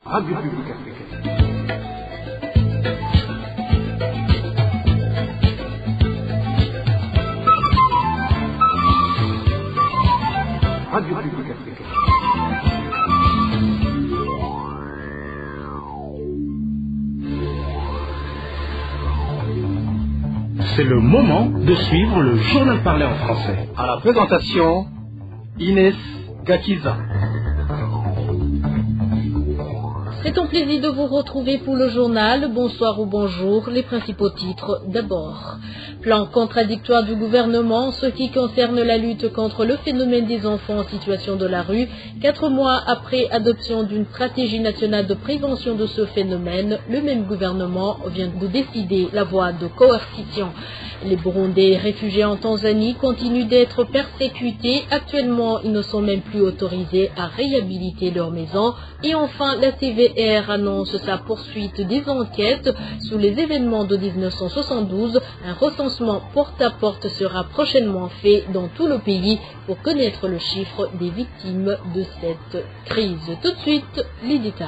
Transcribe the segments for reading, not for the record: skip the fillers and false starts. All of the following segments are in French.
Radio Publique Africaine. Radio Publique Africaine. C'est le moment de suivre le journal parlé en français. À la présentation, Inès Gakiza. C'est un plaisir de vous retrouver pour le journal. Bonsoir ou bonjour. Les principaux titres d'abord. Plan contradictoire du gouvernement en ce qui concerne la lutte contre le phénomène des enfants en situation de la rue. 4 mois après adoption d'une stratégie nationale de prévention de ce phénomène, le même gouvernement vient de décider la voie de coercition. Les Burundais réfugiés en Tanzanie continuent d'être persécutés. Actuellement, ils ne sont même plus autorisés à réhabiliter leur maison. Et enfin, la CVR annonce sa poursuite des enquêtes sur les événements de 1972. Un recensement porte-à-porte sera prochainement fait dans tout le pays pour connaître le chiffre des victimes de cette crise. Tout de suite, les détails.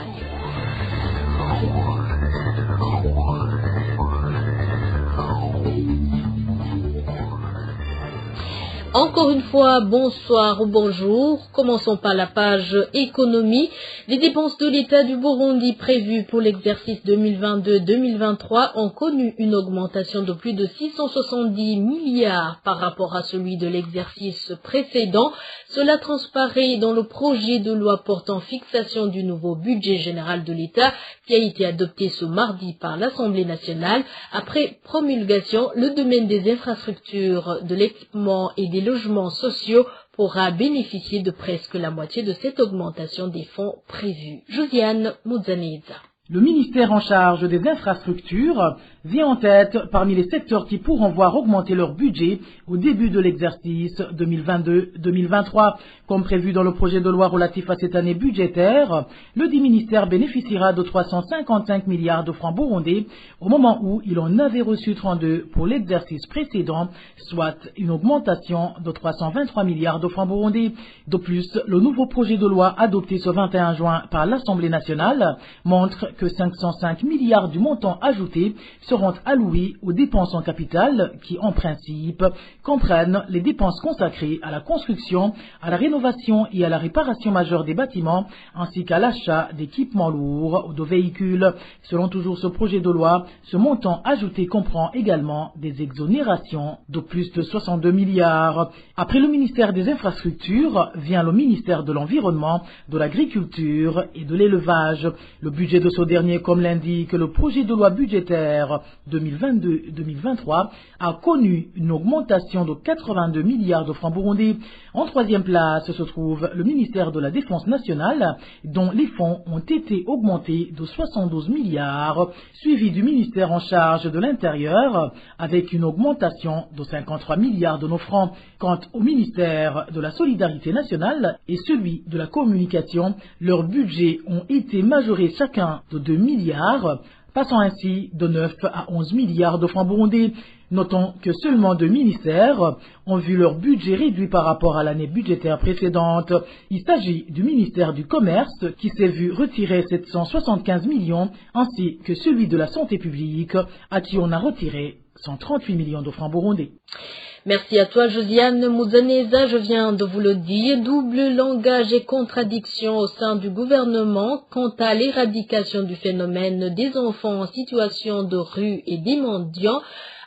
Encore une fois, bonsoir ou bonjour. Commençons par la page économie. Les dépenses de l'État du Burundi prévues pour l'exercice 2022-2023 ont connu une augmentation de plus de 670 milliards par rapport à celui de l'exercice précédent. Cela transparaît dans le projet de loi portant fixation du nouveau budget général de l'État qui a été adopté ce mardi par l'Assemblée nationale. Après promulgation, le domaine des infrastructures, de l'équipement et des logements sociaux pourra bénéficier de presque la moitié de cette augmentation des fonds prévus. Josiane Mouzaneza. Le ministère en charge des infrastructures vient en tête parmi les secteurs qui pourront voir augmenter leur budget au début de l'exercice 2022-2023. Comme prévu dans le projet de loi relatif à cette année budgétaire, le dit ministère bénéficiera de 355 milliards de francs burundais au moment où il en avait reçu 32 pour l'exercice précédent, soit une augmentation de 323 milliards de francs burundais. De plus, le nouveau projet de loi adopté ce 21 juin par l'Assemblée nationale montre que 505 milliards du montant ajouté seront alloués aux dépenses en capital qui, en principe, comprennent les dépenses consacrées à la construction, à la rénovation et à la réparation majeure des bâtiments, ainsi qu'à l'achat d'équipements lourds ou de véhicules. Selon toujours ce projet de loi, ce montant ajouté comprend également des exonérations de plus de 62 milliards. Après le ministère des Infrastructures, vient le ministère de l'Environnement, de l'Agriculture et de l'Élevage. Le budget de ce dernier, comme l'indique le projet de loi budgétaire 2022-2023, a connu une augmentation de 82 milliards de francs burundais. En troisième place se trouve le ministère de la Défense nationale, dont les fonds ont été augmentés de 72 milliards, suivi du ministère en charge de l'Intérieur, avec une augmentation de 53 milliards de nos francs. Quant au ministère de la Solidarité nationale et celui de la Communication, leurs budgets ont été majorés chacun de 2 milliards, passant ainsi de 9 à 11 milliards de francs burundais. Notons que seulement 2 ministères ont vu leur budget réduit par rapport à l'année budgétaire précédente. Il s'agit du ministère du Commerce qui s'est vu retirer 775 millions ainsi que celui de la Santé publique à qui on a retiré 138 millions de francs burundais. Merci à toi, Josiane Mouzaneza. Je viens de vous le dire, double langage et contradiction au sein du gouvernement quant à l'éradication du phénomène des enfants en situation de rue et des mendiants.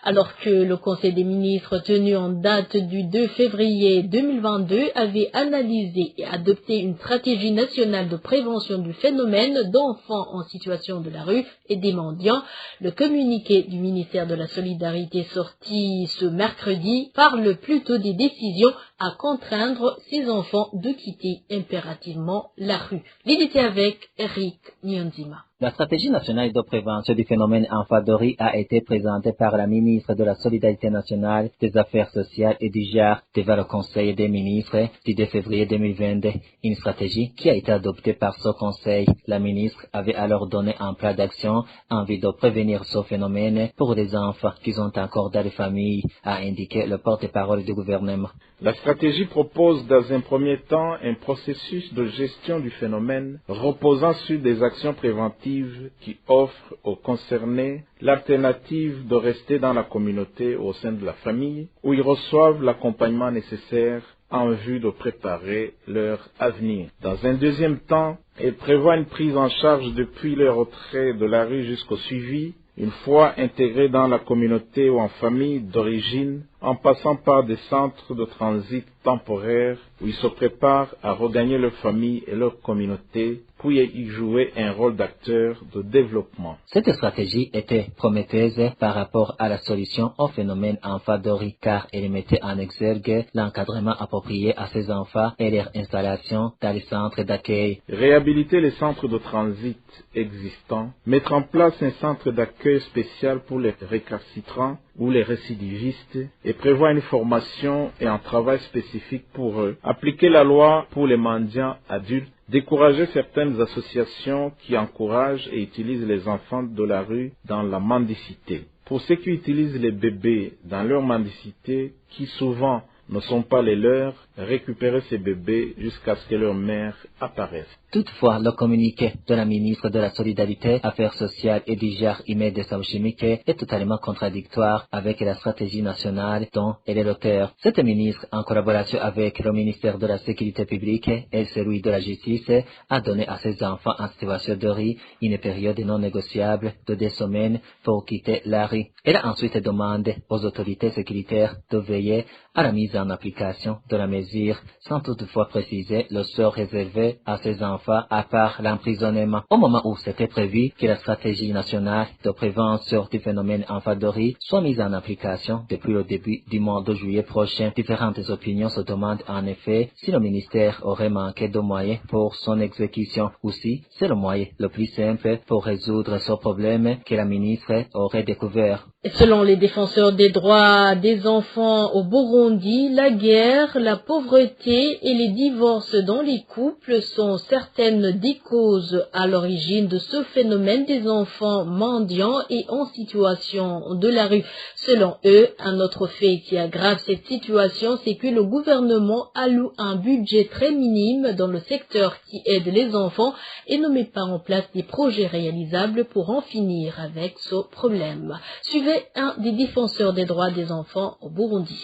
Alors que le Conseil des ministres tenu en date du 2 février 2022 avait analysé et adopté une stratégie nationale de prévention du phénomène d'enfants en situation de la rue et des mendiants, le communiqué du ministère de la Solidarité sorti ce mercredi parle plutôt des décisions à contraindre ces enfants de quitter impérativement la rue. Il était avec Eric Nyonzima. La stratégie nationale de prévention du phénomène enfadori a été présentée par la ministre de la Solidarité nationale, des Affaires sociales et du genre devant le Conseil des ministres du 2 février 2022. Une stratégie qui a été adoptée par ce Conseil. La ministre avait alors donné un plan d'action en vue de prévenir ce phénomène pour les enfants qui sont encore dans les familles, a indiqué le porte-parole du gouvernement. La stratégie propose dans un premier temps un processus de gestion du phénomène reposant sur des actions préventives qui offrent aux concernés l'alternative de rester dans la communauté au sein de la famille où ils reçoivent l'accompagnement nécessaire en vue de préparer leur avenir. Dans un deuxième temps, elle prévoit une prise en charge depuis le retrait de la rue jusqu'au suivi, une fois intégrés dans la communauté ou en famille d'origine, en passant par des centres de transit temporaires où ils se préparent à regagner leur famille et leur communauté, puis y jouer un rôle d'acteur de développement. Cette stratégie était prometteuse par rapport à la solution au phénomène enfadori, car elle mettait en exergue l'encadrement approprié à ces enfants et leur installation dans les centres d'accueil. Réhabiliter les centres de transit existants, mettre en place un centre d'accueil spécial pour les récalcitrants ou les récidivistes et prévoir une formation et un travail spécifique pour eux, appliquer la loi pour les mendiants adultes, décourager certaines associations qui encouragent et utilisent les enfants de la rue dans la mendicité. Pour ceux qui utilisent les bébés dans leur mendicité, qui souvent ne sont pas les leurs, récupérer ces bébés jusqu'à ce que leur mère apparaisse. Toutefois, le communiqué de la ministre de la Solidarité, Affaires sociales et du genre Imed Chimique est totalement contradictoire avec la stratégie nationale dont elle est l'auteur. Cette ministre, en collaboration avec le ministère de la Sécurité publique et celui de la Justice, a donné à ses enfants en situation de rue une période non négociable de 2 semaines pour quitter la rue. Elle a ensuite demandé aux autorités sécuritaires de veiller à la mise en application de la mesure, sans toutefois préciser le sort réservé à ces enfants à part l'emprisonnement. Au moment où c'était prévu que la stratégie nationale de prévention du phénomène enfadori soit mise en application depuis le début du mois de juillet prochain, différentes opinions se demandent en effet si le ministère aurait manqué de moyens pour son exécution ou si c'est le moyen le plus simple pour résoudre ce problème que la ministre aurait découvert. Selon les défenseurs des droits des enfants au Burundi, la guerre, la pauvreté et les divorces dans les couples sont certaines des causes à l'origine de ce phénomène des enfants mendiants et en situation de la rue. Selon eux, un autre fait qui aggrave cette situation, c'est que le gouvernement alloue un budget très minime dans le secteur qui aide les enfants et ne met pas en place des projets réalisables pour en finir avec ce problème. Suivez un des défenseurs des droits des enfants au Burundi.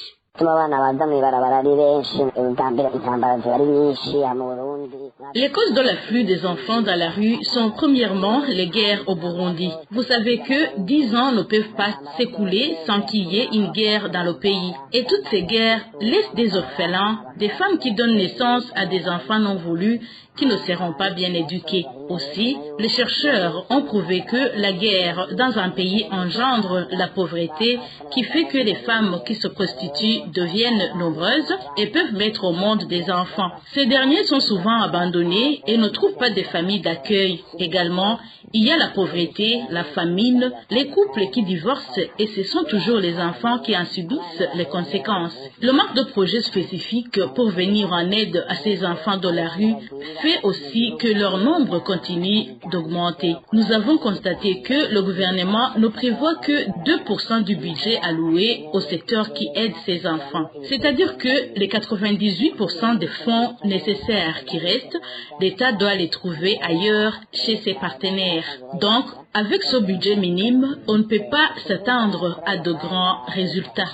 Les causes de l'afflux des enfants dans la rue sont premièrement les guerres au Burundi. Vous savez que 10 ans ne peuvent pas s'écouler sans qu'il y ait une guerre dans le pays. Et toutes ces guerres laissent des orphelins, des femmes qui donnent naissance à des enfants non voulus, qui ne seront pas bien éduqués. Aussi, les chercheurs ont prouvé que la guerre dans un pays engendre la pauvreté qui fait que les femmes qui se prostituent deviennent nombreuses et peuvent mettre au monde des enfants. Ces derniers sont souvent abandonnés et ne trouvent pas de famille d'accueil. Également, il y a la pauvreté, la famine, les couples qui divorcent et ce sont toujours les enfants qui en subissent les conséquences. Le manque de projets spécifiques pour venir en aide à ces enfants de la rue fait aussi que leur nombre continue d'augmenter. Nous avons constaté que le gouvernement ne prévoit que 2% du budget alloué au secteur qui aide ces enfants. C'est-à-dire que les 98% des fonds nécessaires qui restent, l'État doit les trouver ailleurs chez ses partenaires. Donc, avec ce budget minime, on ne peut pas s'attendre à de grands résultats.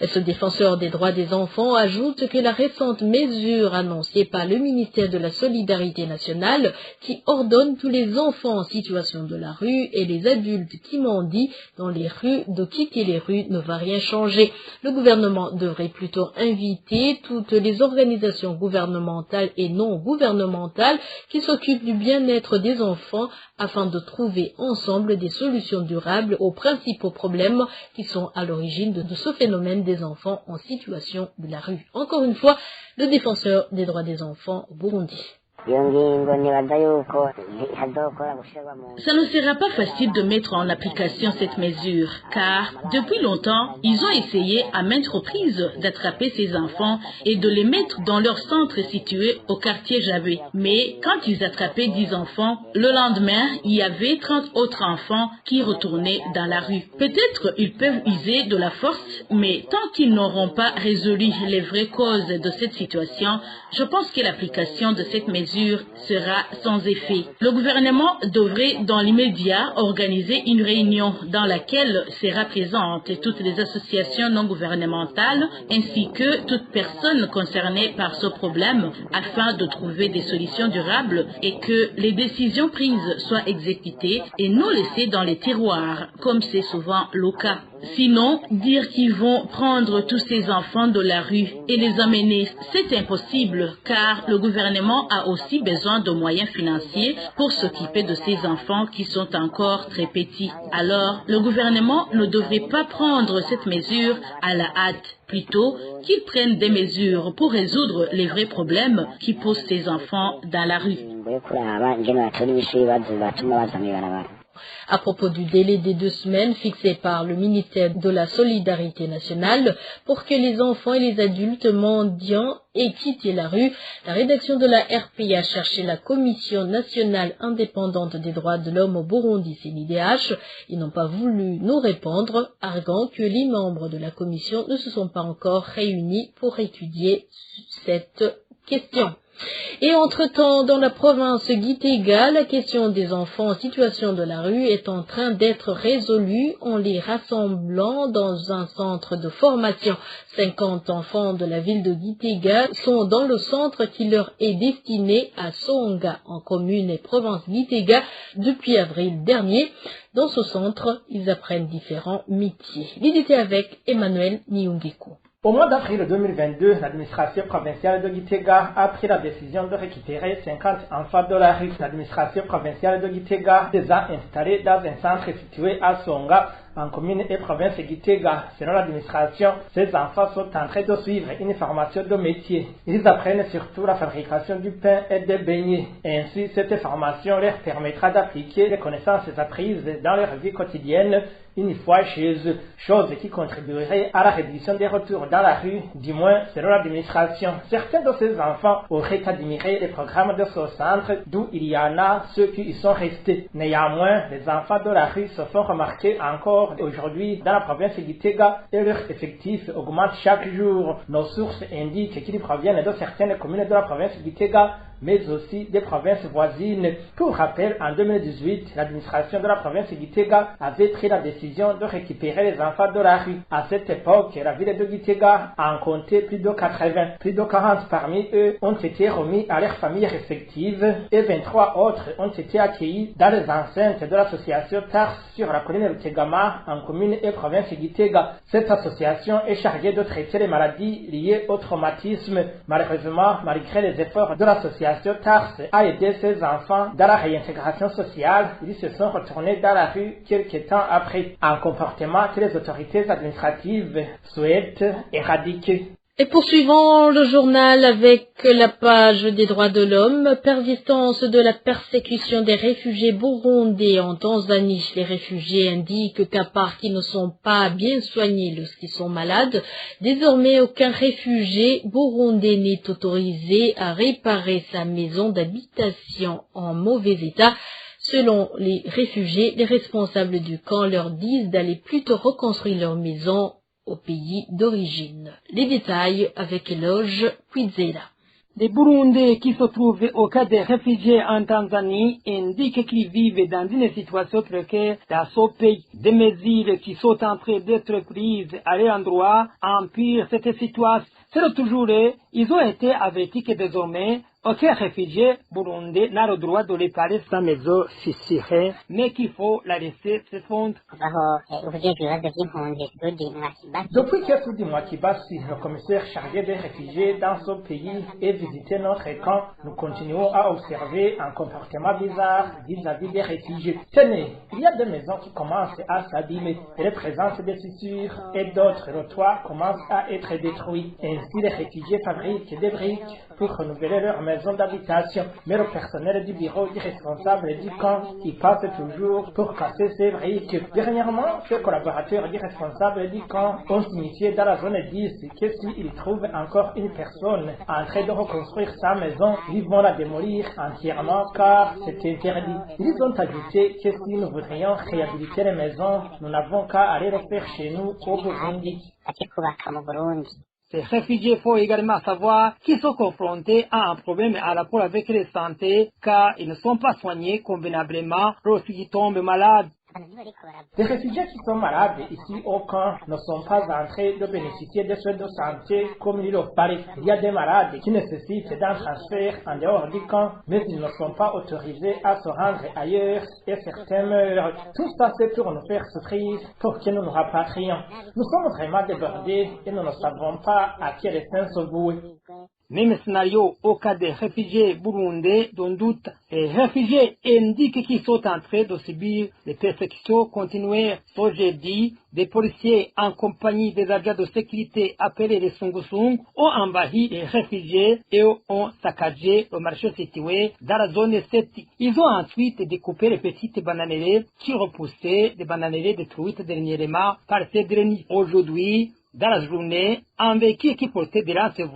Ce défenseur des droits des enfants ajoute que la récente mesure annoncée par le ministère de la Solidarité nationale qui ordonne tous les enfants en situation de la rue et les adultes qui mendient dans les rues de quitter les rues ne va rien changer. Le gouvernement devrait plutôt inviter toutes les organisations gouvernementales et non gouvernementales qui s'occupent du bien-être des enfants afin de trouver ensemble des solutions durables aux principaux problèmes qui sont à l'origine de ce phénomène des enfants en situation de la rue. Encore une fois, le défenseur des droits des enfants au Burundi. Ça ne sera pas facile de mettre en application cette mesure, car depuis longtemps, ils ont essayé à maintes reprises d'attraper ces enfants et de les mettre dans leur centre situé au quartier Javé. Mais quand ils attrapaient 10 enfants, le lendemain, il y avait 30 autres enfants qui retournaient dans la rue. Peut-être ils peuvent user de la force, mais tant qu'ils n'auront pas résolu les vraies causes de cette situation, je pense que l'application de cette mesure sera sans effet. Le gouvernement devrait dans l'immédiat organiser une réunion dans laquelle sera présente toutes les associations non gouvernementales ainsi que toute personne concernée par ce problème afin de trouver des solutions durables et que les décisions prises soient exécutées et non laissées dans les tiroirs comme c'est souvent le cas. Sinon, dire qu'ils vont prendre tous ces enfants de la rue et les amener, c'est impossible car le gouvernement a aussi besoin de moyens financiers pour s'occuper de ces enfants qui sont encore très petits. Alors, le gouvernement ne devrait pas prendre cette mesure à la hâte, plutôt qu'il prenne des mesures pour résoudre les vrais problèmes qui posent ces enfants dans la rue. À propos du délai des 2 semaines fixé par le ministère de la Solidarité nationale pour que les enfants et les adultes mendiants aient quitté la rue, la rédaction de la RPI a cherché la Commission nationale indépendante des droits de l'homme au Burundi, CNIDH. Ils n'ont pas voulu nous répondre, arguant que les membres de la commission ne se sont pas encore réunis pour étudier cette question. Et entre-temps, dans la province Gitega, la question des enfants en situation de la rue est en train d'être résolue en les rassemblant dans un centre de formation. 50 enfants de la ville de Gitega sont dans le centre qui leur est destiné à Songa, en commune et province Gitega, depuis avril dernier. Dans ce centre, ils apprennent différents métiers. L'idée avec Emmanuel Niungeko. Au mois d'avril 2022, l'administration provinciale de Gitega a pris la décision de récupérer 50 enfants de la rue. L'administration provinciale de Gitega les a installés dans un centre situé à Songa, en commune et province de Gitega. Selon l'administration, ces enfants sont en train de suivre une formation de métier. Ils apprennent surtout la fabrication du pain et des beignets. Ainsi, cette formation leur permettra d'appliquer les connaissances apprises dans leur vie quotidienne une fois chez eux, chose qui contribuerait à la réduction des retours dans la rue, du moins selon l'administration. Certains de ces enfants auraient admiré les programmes de ce centre, d'où il y en a ceux qui y sont restés. Néanmoins, les enfants de la rue se font remarquer encore aujourd'hui dans la province de Gitega et leur effectif augmente chaque jour. Nos sources indiquent qu'ils proviennent de certaines communes de la province de Gitega, mais aussi des provinces voisines. Pour rappel, en 2018, l'administration de la province de Gitega avait pris la décision de récupérer les enfants de la rue. À cette époque, la ville de Gitega en comptait plus de 80. Plus de 40 parmi eux ont été remis à leurs familles respectives et 23 autres ont été accueillis dans les enceintes de l'association TARS sur la colline de Tegama en commune et province de Gitega. Cette association est chargée de traiter les maladies liées au traumatisme. Malheureusement, malgré les efforts de l'association, TARS a aidé ces enfants dans la réintégration sociale. Ils se sont retournés dans la rue quelques temps après, un comportement que les autorités administratives souhaitent éradiquer. Et poursuivons le journal avec la page des droits de l'homme, persistance de la persécution des réfugiés burundais en Tanzanie. Les réfugiés indiquent qu'à part qu'ils ne sont pas bien soignés lorsqu'ils sont malades, désormais aucun réfugié burundais n'est autorisé à réparer sa maison d'habitation en mauvais état. Selon les réfugiés, les responsables du camp leur disent d'aller plutôt reconstruire leur maison au pays d'origine. Les détails avec Eloge Quizela. Les Burundais qui se trouvent au cas des réfugiés en Tanzanie indiquent qu'ils vivent dans une situation précaire dans ce pays. Des mesures qui sont en train d'être prises à l'endroit empirent cette situation. C'est toujours, ils ont été avertis que désormais, aucun réfugié burundais n'a le droit de réparer sa maison fissurée, mais qu'il faut la laisser se fondre. Depuis quelques mois qui passent, le commissaire chargé des réfugiés dans ce pays et visité notre camp, nous continuons à observer un comportement bizarre vis-à-vis des réfugiés. Tenez, il y a des maisons qui commencent à s'abîmer et les présences des fissures et d'autres, le toit commence à être détruit. Ainsi, les réfugiés fabriquent des briques pour renouveler leur maison d'habitation. Mais le personnel du bureau du responsable du camp y passe toujours pour casser ces briques. Dernièrement, ces collaborateurs du responsable du camp ont signifié dans la zone 10 que s'ils trouvent encore une personne en train de reconstruire sa maison, ils vont la démolir entièrement car c'est interdit. Ils ont ajouté que si nous voudrions réhabiliter les maisons, nous n'avons qu'à aller le faire chez nous au Burundi. Ces réfugiés faut également savoir qu'ils sont confrontés à un problème à rapport avec la santé car ils ne sont pas soignés convenablement lorsqu'ils tombent malades. Les réfugiés qui sont malades ici au camp ne sont pas en train de bénéficier des soins de santé comme il le paraît. Il y a des malades qui nécessitent d'un transfert en dehors du camp, mais ils ne sont pas autorisés à se rendre ailleurs et certains meurent. Tout ça c'est pour nous faire souffrir, pour que nous nous rapatrions. Nous sommes vraiment débordés et nous ne savons pas à quel instant se vouer. Même scénario au cas des réfugiés burundais dont doute. Les réfugiés indiquent qu'ils sont en train de subir les persécutions continuelles. Ce jeudi, des policiers en compagnie des agents de sécurité appelés les Sungusung ont envahi les réfugiés et ont saccagé le marché situé dans la zone 7. Ils ont ensuite découpé les petites bananeraies qui repoussaient des bananeraies détruites dernièrement par ces derniers. Aujourd'hui, dans la journée, un véhicule qui portait de l'ancienne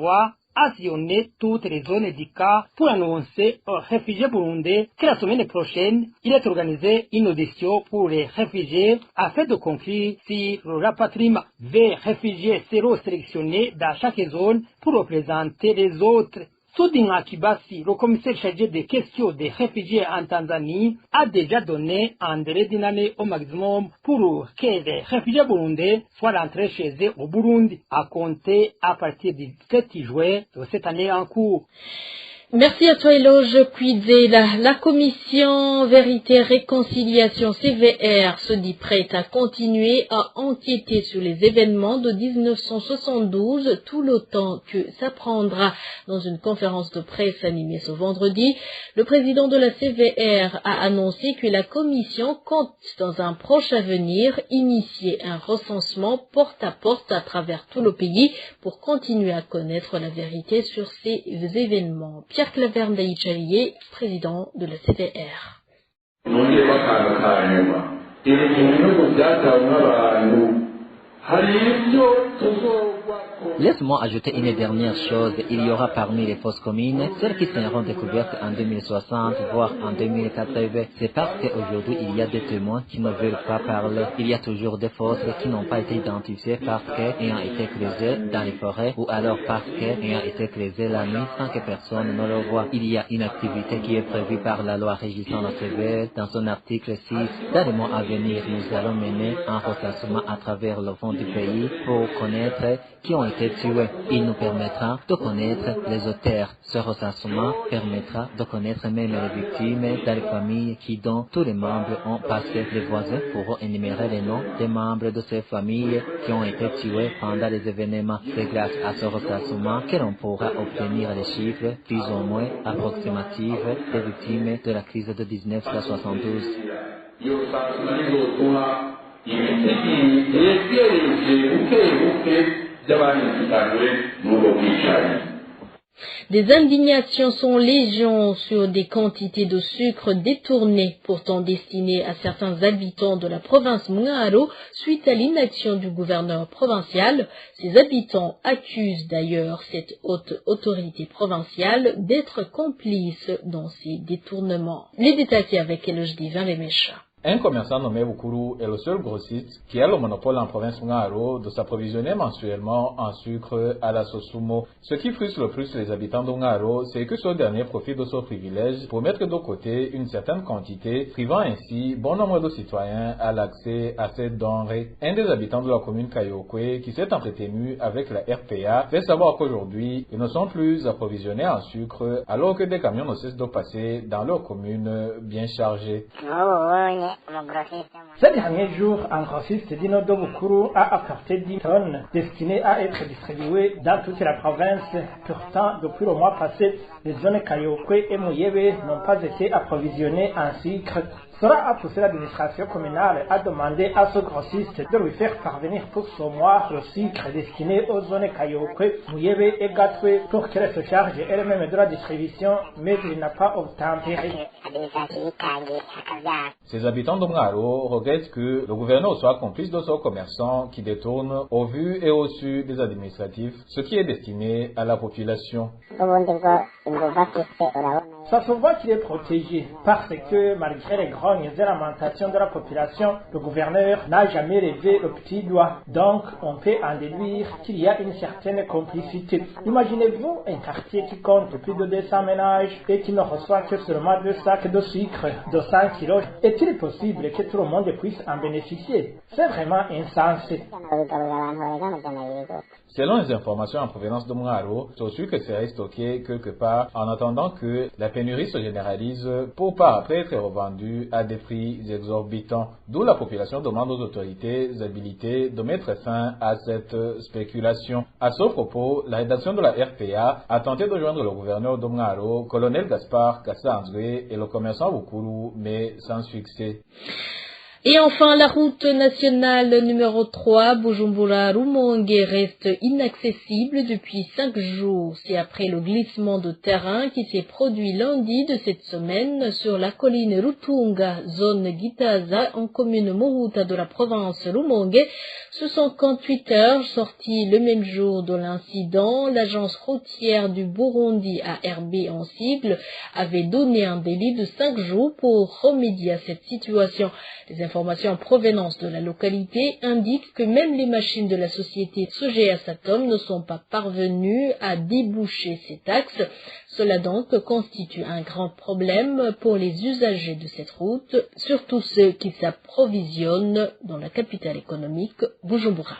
a sillonné toutes les zones du cas pour annoncer aux réfugiés burundais que la semaine prochaine, il est organisé une audition pour les réfugiés afin de conclure sur le rapatriement. 20 réfugiés seront sélectionnés dans chaque zone pour représenter les autres. Soudina Kibasi, le commissaire chargé des questions des réfugiés en Tanzanie, a déjà donné un délai d'une année au maximum pour que les réfugiés burundais soient rentrés chez eux au Burundi, à compter à partir du 7 juin de cette année en cours. Merci à toi, Eloge Kwizela. La commission Vérité Réconciliation CVR se dit prête à continuer à enquêter sur les événements de 1972 tout le temps que ça prendra. Dans une conférence de presse animée ce vendredi, le président de la CVR a annoncé que la commission compte dans un proche avenir initier un recensement porte à travers tout le pays pour continuer à connaître la vérité sur ces événements. Pierre Claverne Daïchalier, président de la CVR. Laisse-moi ajouter une dernière chose. Il y aura parmi les fosses communes celles qui seront découvertes en 2060, voire en 2080. C'est parce qu'aujourd'hui, il y a des témoins qui ne veulent pas parler. Il y a toujours des fosses qui n'ont pas été identifiées parce qu'ayant été creusées dans les forêts ou alors parce qu'ayant été creusées la nuit sans que personne ne le voie. Il y a une activité qui est prévue par la loi régissant la CVR dans son article 6. Dans les mois à venir, nous allons mener un recensement à travers le fond du pays pour connaître qui ont été tués. Il nous permettra de connaître les auteurs. Ce recensement permettra de connaître même les victimes dans les familles qui, dont tous les membres ont passé. Les voisins pourront énumérer les noms des membres de ces familles qui ont été tués pendant les événements. C'est grâce à ce recensement que l'on pourra obtenir les chiffres plus ou moins approximatifs des victimes de la crise de 1972. Des indignations sont légion sur des quantités de sucre détournées, pourtant destinées à certains habitants de la province Mwaro suite à l'inaction du gouverneur provincial. Ces habitants accusent d'ailleurs cette haute autorité provinciale d'être complice dans ces détournements. Les détails avec Eloge Divin les méchants. Un commerçant nommé Bukuru est le seul grossiste qui a le monopole en province Mwaro de s'approvisionner mensuellement en sucre à la Sosumo. Ce qui frustre le plus les habitants de Mwaro, c'est que ce dernier profite de ce privilège pour mettre de côté une certaine quantité, privant ainsi bon nombre de citoyens à l'accès à cette denrée. Un des habitants de la commune Kayokwe, qui s'est entretenu avec la RPA, fait savoir qu'aujourd'hui, ils ne sont plus approvisionnés en sucre alors que des camions ne cessent de passer dans leur commune bien chargés. Ces derniers jours, un grossiste Dino Bukuru a apporté 10 tonnes destinées à être distribuées dans toute la province. Pourtant, depuis le mois passé, les zones Kayokwe et Muyebe n'ont pas été approvisionnées en sucre. Cela a poussé l'administration communale à demander à ce grossiste de lui faire parvenir pour ce mois le sucre destiné aux zones Kayokwe, Mouyebe et Gatwe pour qu'elle se charge elle-même de la distribution, mais il n'a pas obtempéré. Ces habitants de Mwaro regrettent que le gouverneur soit complice de ce commerçant qui détourne au vu et au su des administratifs ce qui est destiné à la population. Ça se voit qu'il est protégé parce que malgré les grognes et lamentations de la population, le gouverneur n'a jamais levé le petit doigt. Donc on peut en déduire qu'il y a une certaine complicité. Imaginez-vous un quartier qui compte plus de 200 ménages et qui ne reçoit que seulement 2 sacs de sucre de 100 kilos. Est-il possible que tout le monde puisse en bénéficier? C'est vraiment insensé. Selon les informations en provenance de Mwaro, ce sucre serait stocké quelque part en attendant que la pénurie se généralise pour par après être revendu à des prix exorbitants. D'où la population demande aux autorités habilitées de mettre fin à cette spéculation. À ce propos, la rédaction de la RPA a tenté de joindre le gouverneur de Mwaro, colonel Gaspard Kassanzwe et le commerçant Bukuru, mais sans succès. Et enfin, la route nationale numéro 3, Bujumbura-Rumongue, reste inaccessible depuis 5 jours. C'est après le glissement de terrain qui s'est produit lundi de cette semaine sur la colline Rutunga, zone Gitaza, en commune Mohuta de la province Rumongue. Ce sont 58 heures sorties le même jour de l'incident. L'agence routière du Burundi, ARB en sigle, avait donné un délai de 5 jours pour remédier à cette situation. Les informations en provenance de la localité indiquent que même les machines de la société Sogea Satom ne sont pas parvenues à déboucher cet axe. Cela donc constitue un grand problème pour les usagers de cette route, surtout ceux qui s'approvisionnent dans la capitale économique, Bujumbura.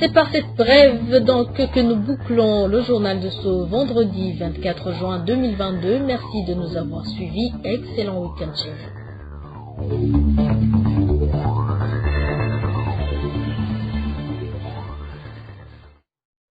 C'est par cette brève donc que nous bouclons le journal de ce vendredi 24 juin 2022. Merci de nous avoir suivis. Excellent week-end chez vous.